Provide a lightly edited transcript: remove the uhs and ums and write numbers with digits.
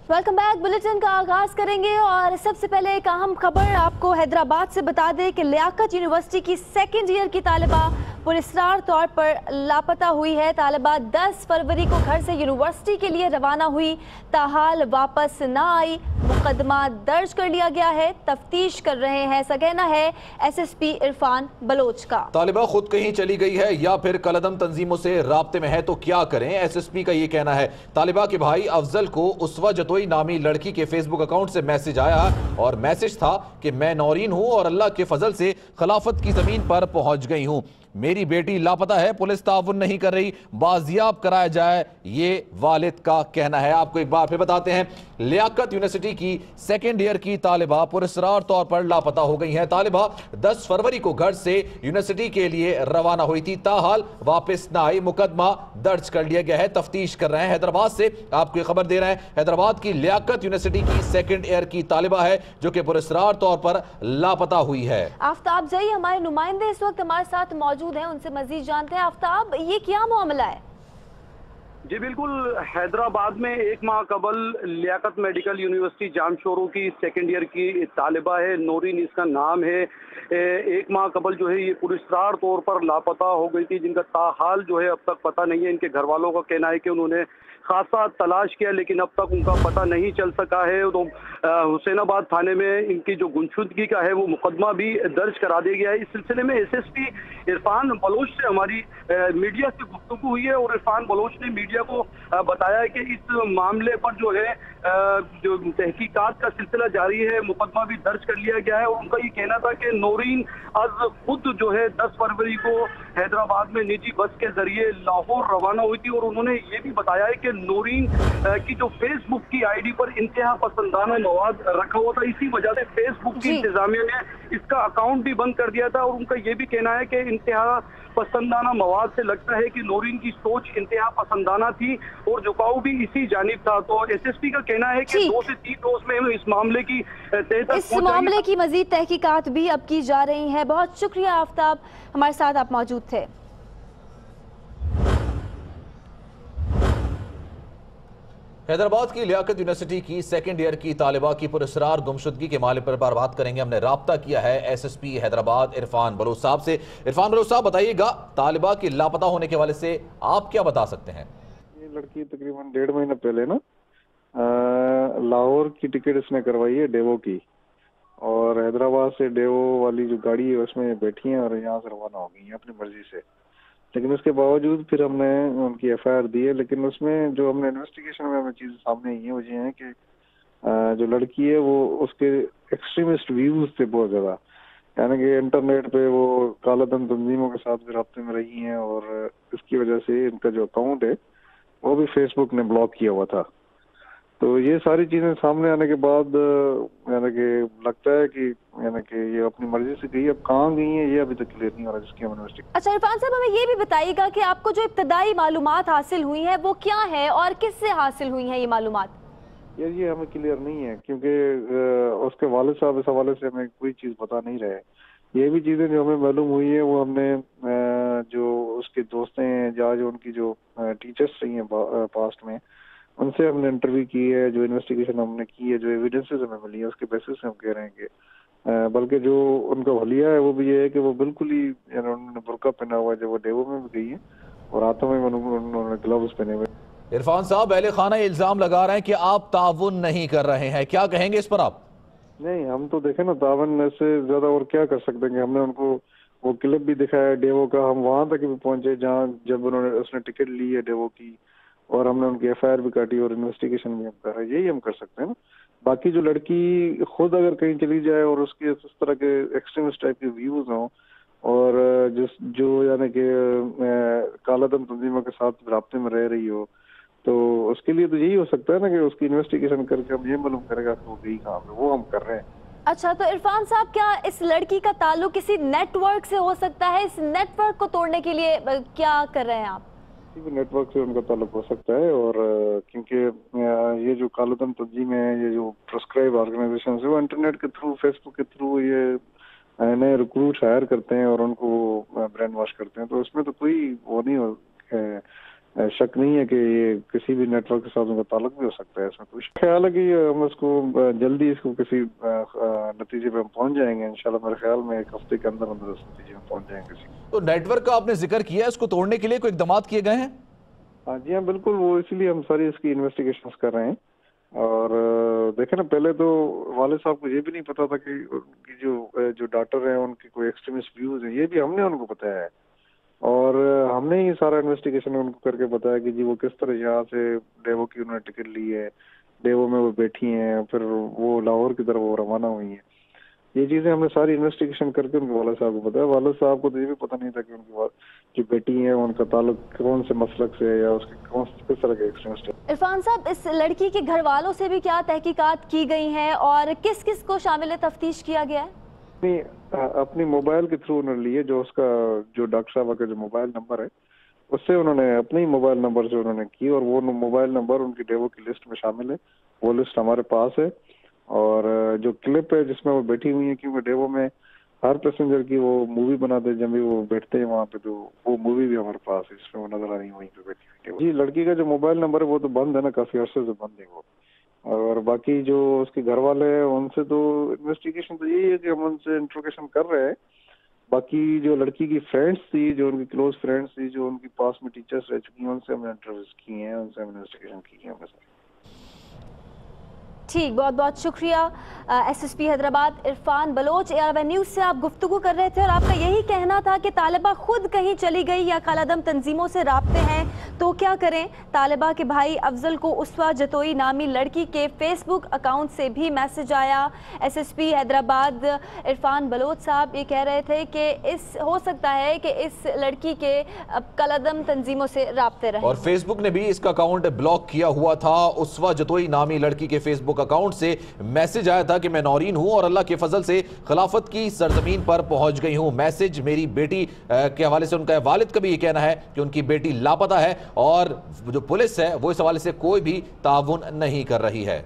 Welcome back. Bulletin का आगाज करेंगे और सबसे पहले एक अहम खबर आपको हैदराबाद से बता दें कि लियाकत यूनिवर्सिटी की सेकेंड ईयर की तालिबा पुरस्कार तौर पर लापता हुई है। तालिबा 10 फरवरी को घर से यूनिवर्सिटी के लिए रवाना हुई, ताहाल वापस न आई। मुकदमा दर्ज कर लिया गया है, तफ्तीश कर रहे हैं। ऐसा कहना है SSP इरफान बलोच का। तालिबा खुद कहीं चली गई है या फिर कलदम तंजीमों से राब्ते में है तो क्या करें, SSP का ये कहना है। तालिबा के भाई अफजल को उसवा जतोई नामी लड़की के फेसबुक अकाउंट से मैसेज आया और मैसेज था कि मैं नौरीन हूं और अल्लाह के फजल से खिलाफत की जमीन पर पहुंच गई हूं। मेरी बेटी लापता है, पुलिस ताउन नहीं कर रही, बाजियाब कराया जाए, ये वालिद का कहना है। आपको एक बार फिर बताते हैं, लियाकत यूनिवर्सिटी की सेकेंड ईयर की तालिबा पुरस्कार तौर पर लापता हो गई हैं। तालिबा 10 फरवरी को घर से यूनिवर्सिटी के लिए रवाना हुई थी, ताहाल वापस न आई। मुकदमा दर्ज कर लिया गया है, तफ्तीश कर रहे हैं। हैदराबाद से आपको खबर दे रहे हैं, हैदराबाद की लियाकत यूनिवर्सिटी की सेकेंड ईयर की तालिबा है जो कि पुरस्कार तौर पर लापता हुई है। आफ्ताब जई हमारे नुमाइंदे इस वक्त हमारे साथ मौजूद हैं, उनसे मजीद जानते हैं। आफ्ताब, ये क्या मामला है? जी बिल्कुल, हैदराबाद में एक माह कबल लियाकत मेडिकल यूनिवर्सिटी जामशोरों की सेकेंड ईयर की तालिबा है, नौरीन इसका नाम है। एक माह कबल जो है ये पुरस्कार तौर पर लापता हो गई थी, जिनका ताहाल जो है अब तक पता नहीं है। इनके घर वालों का कहना है कि उन्होंने खासा तलाश किया लेकिन अब तक उनका पता नहीं चल सका है। तो हुसैनाबाद थाने में इनकी जो गुमशुदगी का है वो मुकदमा भी दर्ज करा दिया गया है। इस सिलसिले में SSP इरफान बलोच से हमारी मीडिया से गुफ्तगू हुई है और इरफान बलोच ने मीडिया को बताया है कि इस मामले पर जो है जो तहकीकात का सिलसिला जारी है, मुकदमा भी दर्ज कर लिया गया है। और उनका ये कहना था कि नौरीन आज खुद जो है 10 फरवरी को हैदराबाद में निजी बस के जरिए लाहौर रवाना हुई थी। और उन्होंने ये भी बताया है कि नौरीन की जो फेसबुक की आईडी पर इंतहा पसंदाना मवाद रखा हुआ था, इसी वजह से फेसबुक की इंतजामिया ने इसका अकाउंट भी बंद कर दिया था। और उनका ये भी कहना है कि इंतहा पसंदाना मवाद से लगता है कि नौरीन की सोच इंतहा पसंदाना थी और झुकाव भी इसी जानिब था। तो SSP का कहना है कि 2 से 3 रोज में हम इस मामले की इस मामले की मजीद तहकीकात भी अब की जा रही है। बहुत शुक्रिया आफ्ताब, हमारे साथ आप मौजूद थे। हैदराबाद की लियाकत यूनिवर्सिटी की सेकेंड ईयर की तालिबा की पुरस्कार गुमशुदगी के मामले पर बात करेंगे। हमने राब्ता किया है SSP हैदराबाद इरफान बलोच साहब से। इरफान बलोच साहब, बताइएगा तालिबा की लापता होने के हवाले से आप क्या बता सकते हैं? ये लड़की तकरीबन 1.5 महीने पहले ना लाहौर की टिकट इसने करवाई है डेवो की, और हैदराबाद से डेवो वाली जो गाड़ी है उसमें बैठी हैं और यहाँ से रवाना हो गई है अपनी मर्जी से। लेकिन उसके बावजूद फिर हमने उनकी FIR दी है, लेकिन उसमें जो हमने इन्वेस्टिगेशन में हमें चीज़ें सामने आई हैं वो ये हैं कि जो लड़की है वो उसके एक्सट्रीमिस्ट व्यूज थे बहुत ज़्यादा, यानी कि इंटरनेट पे वो कालाधन तंजीमों के साथ भी राब्ते में रही हैं और इसकी वजह से इनका जो अकाउंट है वो भी फेसबुक ने ब्लॉक किया हुआ था। तो ये सारी चीजें सामने आने के बाद यानी कि लगता है कि यानी कि ये अपनी मर्जी से गई, अब कहाँ गई है ये अभी तक क्लियर नहीं हो रहा जिसकी हम इन्वेस्टिगेशन। अच्छा इरफान साहब, हमें ये भी बताइएगा कि आपको जो इब्तदाई मालूमात हासिल हुई है वो क्या है और किससे हासिल हुई है ये मालूमात? यार ये हमें क्लियर नहीं है क्योंकि उसके वालिद साहब इस हवाले से हमें कोई चीज बता नहीं रहे। ये भी चीजें जो हमें मालूम हुई है वो हमने जो उसके दोस्त हैं या जो उनकी जो टीचर्स रही हैं पास्ट में उनसे हमने इंटरव्यू की है, जो इन्वेस्टिगेशन हमने की है, जो एविडेंसेस हमें मिली है उसके बेसिस से हम कह रहे हैं कि बल्कि जो उनका हलिया है वो भी ये है कि वो बिल्कुल ही उन्होंने बुर्का पहना हुआ है जब वो डेवो में भी गई है और हाथों में उन्होंने ग्लव्स पहने हुए। इरफान साहब, अहले खाना इल्जाम लगा रहे हैं कि आप ताउन नहीं कर रहे हैं, क्या कहेंगे इस पर आप? नहीं, हम तो देखें ना, ताउन से ज्यादा और क्या कर सकते हैं। हमने उनको वो क्लिप भी दिखाया डेवो का, हम वहां तक भी पहुंचे जहाँ जब उसने टिकट ली है डेवो की, और हमने उनकी FIR भी काटी और इन्वेस्टिगेशन भी हम कर रहे हैं। यही हम कर सकते हैं ना। बाकी जो लड़की खुद अगर कहीं चली जाए और उसके इस तरह के एक्सट्रीमिस्ट टाइप के व्यूज हों और जो यानी कि कालाधन तंजीमों के साथ राब्ते में रह रही हो, तो उसके लिए तो यही हो सकता है ना कि उसकी इन्वेस्टिगेशन करके हम ये मालूम करेगा कि वो गई कहाँ पे, वो हम कर रहे हैं। अच्छा, तो इरफान साहब, क्या इस लड़की का ताल्लुक किसी नेटवर्क से हो सकता है? इस नेटवर्क को तोड़ने के लिए क्या कर रहे हैं आप? नेटवर्क से उनका ताल्लुक हो सकता है, और क्योंकि ये जो कालाधन तंजीम है, ये जो प्रोस्क्राइब ऑर्गेनाइजेशन है वो इंटरनेट के थ्रू, फेसबुक के थ्रू ये नए रिक्रूट हायर करते हैं और उनको ब्रेन वॉश करते हैं। तो इसमें तो कोई वो नहीं हो शक नहीं है कि ये किसी भी नेटवर्क के साथ उनका ताल्लुक भी हो सकता है। इसमें कुछ ख्याल है कि हम इसको जल्दी इसको किसी नतीजे पे हम पहुंच जाएंगे इंशाल्लाह। मेरे ख्याल में 1 हफ्ते के अंदर अंदर इस नतीजे में पहुंच जाएंगे किसी। तो नेटवर्क का आपने जिक्र किया, इसको तोड़ने के लिए कोई इक़दाम किए गए हैं? हाँ जी हाँ बिल्कुल, वो इसीलिए हम सारी इसकी इन्वेस्टिगेशन कर रहे हैं। और देखे ना, पहले तो वाले साहब को ये भी नहीं पता था कि उनकी जो डॉक्टर हैं उनकी कोई एक्सट्रीमिस्ट व्यूज हैं, ये भी हमने उनको बताया है। और हमने ही सारा इन्वेस्टिगेशन उनको करके बताया कि जी वो किस तरह यहाँ से डेवो की उन्होंने टिकट ली है, डेवो में वो बैठी हैं, फिर वो लाहौर की तरफ वो रवाना हुई हैं। ये चीजें हमने सारी इन्वेस्टिगेशन करके उनके वाला साहब को बताया। वाला साहब को तो ये भी पता नहीं था कि उनकी जो बेटी है उनका ताल्लुक कौन से मसलक से है या उसके किस तरह के एक्सट्रीमिस्ट है। इरफान साहब, इस लड़की के घर वालों से भी क्या तहकीकात की गई हैं और किस किस को शामिल तफ्तीश किया गया है? अपनी मोबाइल के थ्रू उन्होंने लिए, जो डॉक्टर साहब का जो मोबाइल नंबर है उससे उन्होंने अपने ही मोबाइल नंबर से उन्होंने की, और वो मोबाइल नंबर उनकी डेवो की लिस्ट में शामिल है। वो लिस्ट हमारे पास है। और जो क्लिप है जिसमें वो बैठी हुई है, क्योंकि डेवो में हर पैसेंजर की वो मूवी बनाते हैं जब भी वो बैठते हैं वहाँ पे, तो वो मूवी भी हमारे पास है, इसमें वो नजर आ रही है वहीं पे बैठी हुई। जी, लड़की का जो मोबाइल नंबर है वो तो बंद है ना, काफी अरसे से बंद है वो। और बाकी जो उसके घर वाले हैं उनसे तो इन्वेस्टिगेशन तो यही है कि हम उनसे इंट्रोगेशन कर रहे हैं। बाकी जो लड़की की फ्रेंड्स थी, जो उनकी क्लोज फ्रेंड्स थी, जो उनकी पास में टीचर्स रह चुकी हैं, उनसे हमने इंटरव्यूज किए हैं, उनसे हमने इन्वेस्टिगेशन की है हमने। ठीक, बहुत बहुत शुक्रिया। SSP Hyderabad Irfan Baloch, AR1 news से आप गुफ्तगू कर रहे थे और आपका यही कहना था कि तालिबा खुद कहीं चली गई या कालादम तंजीमों से राब्ते हैं तो क्या करें। तालिबा के भाई अफजल को उसवा जतोई नामी लड़की के फेसबुक अकाउंट से भी मैसेज आया। एसएसपी हैदराबाद इरफान बलोच साहब ये कह रहे थे कि हो सकता है कि इस लड़की के कालादम तंजीमों से राब्ते रहे और फेसबुक ने भी इसका अकाउंट ब्लॉक किया हुआ था। उसवा जतोई नामी लड़की के फेसबुक अकाउंट से मैसेज आया था कि मैं नौरीन हूं और अल्लाह के फजल से खिलाफत की सरजमीन पर पहुंच गई हूं। मैसेज मेरी बेटी के हवाले से उनका वालिद का भी ये कहना है कि उनकी बेटी लापता है और जो पुलिस है वो इस हवाले से कोई भी ताउन नहीं कर रही है।